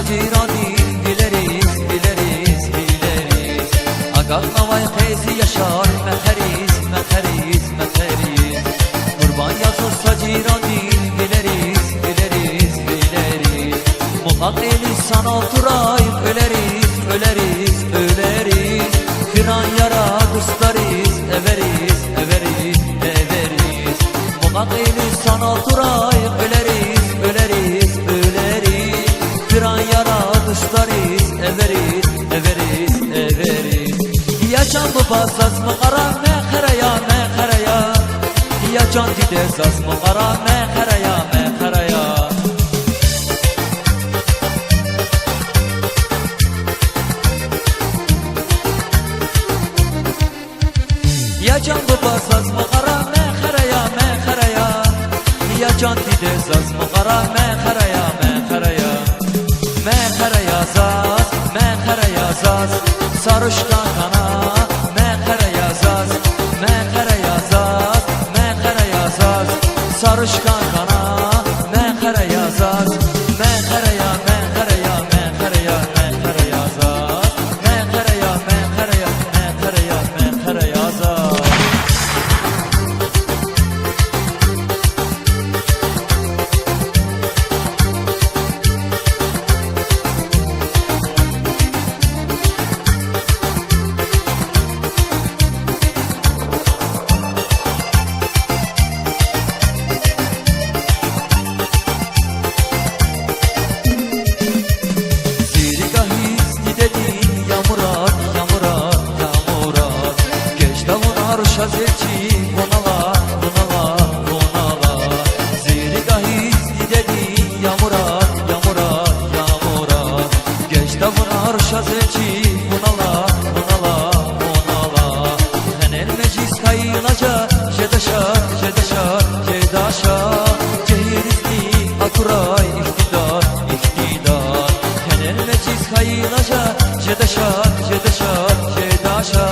sacirani bileriz, bileriz, bileriz. Agak navay xeyzi yaşar meheriz, meheriz, meheriz. Kurban yazı sacirani bileriz, bileriz, bileriz. Muhak eli sana oturay öleriz, öleriz, öleriz. Kıran yara dostlarız everiz, everiz, everiz. Muhak eli sana oturay öleriz, öleriz, öleriz. Kıran yara dostlarız everiz, everiz, everiz. Ya can bu basas mı kara meheraya, meheraya. Ya can didesas mı kara meheraya, meheraya. Ya can bu basas mı kara meheraya, meheraya. Ya can didesas mı kara meheraya, meheraya. Meheraya zaz, meheraya zaz. Sarışkan kana meheraya zaz, meheraya zaz, meheraya zaz. Sarışkan kana meheraya zaz, meheraya, meheraya, meheraya, meheraya zaz. Meheraya, meheraya, meheraya, meheraya zaz. Şazerçi bunala, bunala, bunala. Zirgahis dedi yamurat, yamurat, yamurat. Geç de vurar şazerçi bunala, bunala, bunala. Hener meclis kayılaca jedaşa, jedaşa, jedaşa. Cehirizli akuray iktidar, iktidar. Hener meclis kayılaca jedaşa, jedaşa, jedaşa.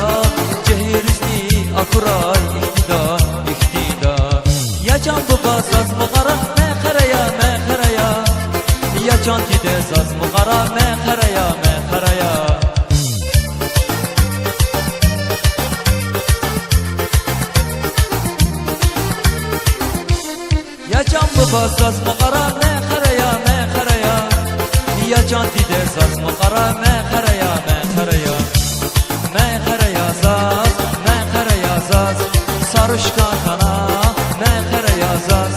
Akuray iktidar, iktidar. Ya can bu basas mı kara meheraya, meheraya. Ya can didesas mı kara meheraya, meheraya. Ya can bu basas mı kara meheraya, meheraya. Ya can didesas mı kara meheraya, meheraya. Meheraya zaz, meheraya zaz. Sarışkan kana meheraya zaz.